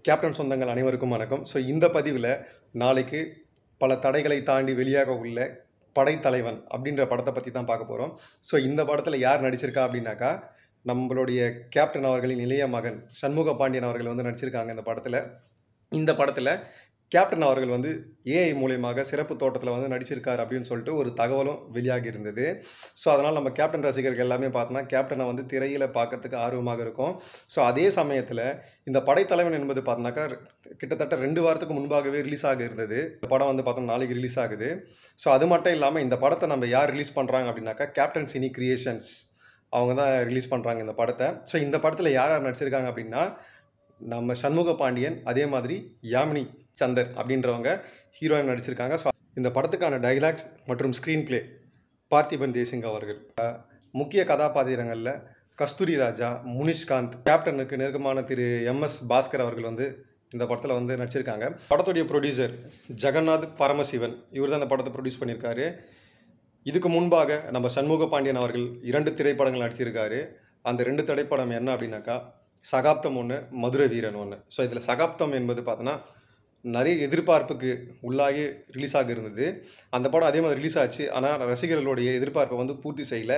Captain சொந்தங்கள் அனைவருக்கும் வணக்கம். ஸோ இந்த பதிவில் நாளைக்கு பல தடைகளை தாண்டி வெளியாக உள்ள படைத்தலைவன் அப்படின்ற படத்தை பற்றி தான் பார்க்க போகிறோம். ஸோ இந்த படத்தில் யார் நடிச்சிருக்கா அப்படின்னாக்கா, நம்மளுடைய கேப்டன் அவர்களின் இளைய மகன் சண்முக பாண்டியன் அவர்கள் வந்து நடிச்சிருக்காங்க இந்த படத்தில் கேப்டன் அவர்கள் வந்து ஏஐ மூலியமாக சிறப்பு தோட்டத்தில் வந்து நடிச்சிருக்காரு அப்படின்னு சொல்லிட்டு ஒரு தகவலும் வெளியாகி இருந்தது. ஸோ அதனால் நம்ம கேப்டன் ரசிகர்கள் எல்லாமே பார்த்தோன்னா கேப்டனை வந்து திரையில் பார்க்கறதுக்கு ஆர்வமாக இருக்கும். ஸோ அதே சமயத்தில் இந்த படைத்தலைவன் என்பது பார்த்தோன்னாக்கா கிட்டத்தட்ட 2 வாரத்துக்கு முன்பாகவே ரிலீஸ் ஆக இருந்தது. இந்த படம் வந்து பார்த்தோம்னா நாளைக்கு ரிலீஸ் ஆகுது. ஸோ அது மட்டும் இல்லாமல் இந்த படத்தை நம்ம யார் ரிலீஸ் பண்ணுறாங்க அப்படின்னாக்கா, கேப்டன் சினி கிரியேஷன்ஸ் அவங்க தான் ரிலீஸ் பண்ணுறாங்க இந்த படத்தை. ஸோ இந்த படத்தில் யார் யார் நடிச்சிருக்காங்க அப்படின்னா, நம்ம சண்முக பாண்டியன், அதே மாதிரி யாமினி சந்தர் அப்படின்றவங்க ஹீரோயின் நடிச்சிருக்காங்க. ஸோ இந்த படத்துக்கான டைலாக்ஸ் மற்றும் ஸ்க்ரீன் பிளே பார்த்திபன் தேசிங் அவர்கள். முக்கிய கதாபாத்திரங்களில் கஸ்தூரி ராஜா, முனிஷ்காந்த், கேப்டனுக்கு நெருக்கமான திரு MS பாஸ்கர் அவர்கள் வந்து இந்த படத்தில் வந்து நடிச்சிருக்காங்க. படத்துடைய ப்ரொடியூசர் ஜெகநாத் பரமசிவன், இவர் தான் இந்த படத்தை ப்ரொடியூஸ் பண்ணியிருக்காரு. இதுக்கு முன்பாக நம்ம சண்முக பாண்டியன் அவர்கள் 2 திரைப்படங்கள் நடிச்சிருக்காரு. அந்த 2 திரைப்படம் என்ன அப்படின்னாக்கா, சகாப்தம் 1, மதுரை வீரன் 1. ஸோ இதில் சகாப்தம் என்பது பார்த்தோன்னா நிறைய எதிர்பார்ப்புக்கு உள்ளாகி ரிலீஸ் ஆக இருந்தது. அந்த படம் அதே மாதிரி ரிலீஸ் ஆச்சு. ஆனால் ரசிகர்களுடைய எதிர்பார்ப்பை வந்து பூர்த்தி செய்யலை.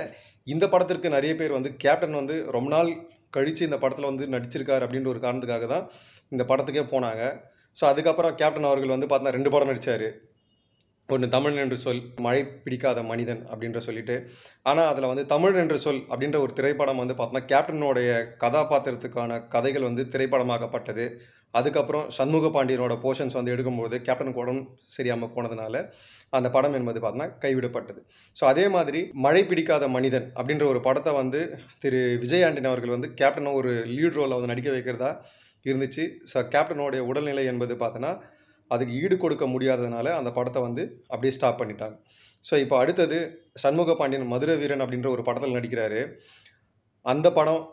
இந்த படத்திற்கு நிறைய பேர் வந்து கேப்டன் வந்து ரொம்ப நாள் கழித்து இந்த படத்தில் வந்து நடிச்சிருக்காரு அப்படின்ற ஒரு காரணத்துக்காக தான் இந்த படத்துக்கே போனாங்க. ஸோ அதுக்கப்புறம் கேப்டன் அவர்கள் வந்து பார்த்தா 2 படம் நடித்தார். ஒன்று தமிழ் என்று சொல், மழை பிடிக்காத மனிதன் அப்படின்ற சொல்லிட்டு. ஆனால் அதில் வந்து தமிழ் என்று சொல் அப்படின்ற ஒரு திரைப்படம் வந்து பார்த்தோன்னா கேப்டனுடைய கதாபாத்திரத்துக்கான கதைகள் வந்து திரைப்படமாக்கப்பட்டது. அதுக்கப்புறம் சண்முக பாண்டியனோட போர்ஷன்ஸ் வந்து எடுக்கும்போது கேப்டனுக்கு உடம்பு சரியாமல் போனதுனால அந்த படம் என்பது பார்த்தோன்னா கைவிடப்பட்டது. ஸோ அதே மாதிரி மழை பிடிக்காத மனிதன் அப்படின்ற ஒரு படத்தை வந்து திரு விஜய் ஆண்டனி அவர்கள் வந்து கேப்டனை ஒரு லீட் ரோலில் வந்து நடிக்க வைக்கிறதா இருந்துச்சு. ஸோ கேப்டனோடைய உடல்நிலை என்பது பார்த்தோன்னா அதுக்கு ஈடு கொடுக்க முடியாததுனால அந்த படத்தை வந்து அப்படியே ஸ்டாப் பண்ணிட்டாங்க. ஸோ இப்போ அடுத்தது சண்முக பாண்டியன் மதுரை வீரன் அப்படின்ற ஒரு படத்தில் நடிக்கிறாரு. அந்த படம்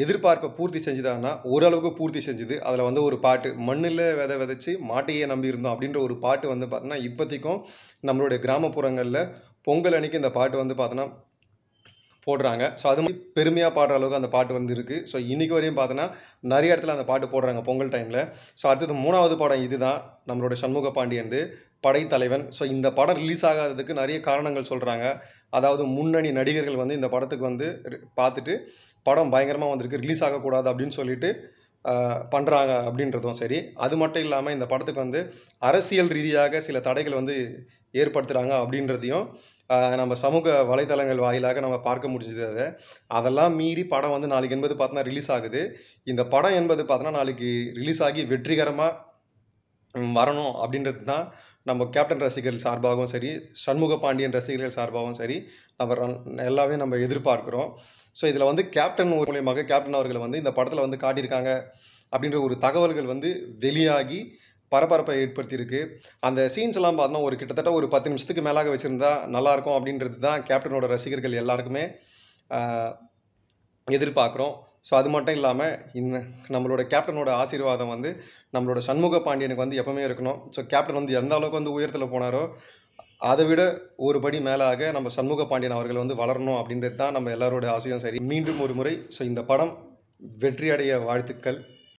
எதிர்பார்ப்பை பூர்த்தி செஞ்சுதாங்கன்னா ஓரளவுக்கு பூர்த்தி செஞ்சுது. அதில் வந்து ஒரு பாட்டு, மண்ணில் விதைச்சி மாட்டையே நம்பியிருந்தோம் அப்படின்ற ஒரு பாட்டு வந்து பார்த்தோன்னா இப்போதைக்கும் நம்மளுடைய கிராமப்புறங்களில் பொங்கல் அன்னைக்கு இந்த பாட்டு வந்து பார்த்தோன்னா போடுறாங்க. ஸோ அது மாதிரி பெருமையாக பாடுற அளவுக்கு அந்த பாட்டு வந்து இருக்குது. ஸோ இன்றைக்கி வரையும் பார்த்தோன்னா நிறைய இடத்துல அந்த பாட்டு போடுறாங்க பொங்கல் டைமில். ஸோ அடுத்தது 3வது படம் இது தான், நம்மளோட சண்முக பாண்டியன் படைத்தலைவன். ஸோ இந்த படம் ரிலீஸ் ஆகாததுக்கு நிறைய காரணங்கள் சொல்கிறாங்க. அதாவது முன்னணி நடிகர்கள் வந்து இந்த படத்துக்கு வந்து பார்த்துட்டு படம் பயங்கரமாக வந்திருக்கு, ரிலீஸ் ஆகக்கூடாது அப்படின்னு சொல்லிட்டு பண்ணுறாங்க அப்படின்றதும் சரி. அது மட்டும் இல்லாமல் இந்த படத்துக்கு வந்து அரசியல் ரீதியாக சில தடைகள் வந்து ஏற்படுத்துகிறாங்க அப்படின்றதையும் நம்ம சமூக வலைதளங்கள் வாயிலாக நம்ம பார்க்க முடிஞ்சது. அதெல்லாம் மீறி படம் வந்து நாளைக்கு என்பது பார்த்தோன்னா ரிலீஸ் ஆகுது. இந்த படம் என்பது பார்த்தோன்னா நாளைக்கு ரிலீஸ் ஆகி வெற்றிகரமாக வரணும் அப்படின்றது தான் நம்ம கேப்டன் ரசிகர்கள் சார்பாகவும் சரி, சண்முக பாண்டியன் ரசிகர்கள் சார்பாகவும் சரி, எல்லாமே நம்ம எதிர்பார்க்குறோம். ஸோ இதில் வந்து கேப்டன் மூலியமாக கேப்டன் அவர்களை வந்து இந்த படத்தில் வந்து காட்டியிருக்காங்க அப்படின்ற ஒரு தகவல்கள் வந்து வெளியாகி பரபரப்பை ஏற்படுத்தியிருக்கு. அந்த சீன்ஸ் எல்லாம் பார்த்தோன்னா ஒரு கிட்டத்தட்ட ஒரு 10 நிமிஷத்துக்கு மேலாக வச்சுருந்தா நல்லாயிருக்கும் அப்படின்றது தான் கேப்டனோட ரசிகர்கள் எல்லாருக்குமே எதிர்பார்க்குறோம். ஸோ அது மட்டும் இல்லாமல் நம்மளோட கேப்டனோட ஆசீர்வாதம் வந்து நம்மளோட சண்முக பாண்டியனுக்கு வந்து எப்பவுமே இருக்கணும். ஸோ கேப்டன் வந்து எந்த அளவுக்கு வந்து உயரத்தில் போனாரோ அதை விட ஒரு படி மேலாக நம்ம சண்முக பாண்டியன் அவர்கள் வந்து வளரணும் அப்படின்றது தான் நம்ம எல்லாரோட ஆசையும் சரி. மீண்டும் ஒரு முறை ஸோ இந்த படம் வெற்றியடைய வாழ்த்துக்கள்.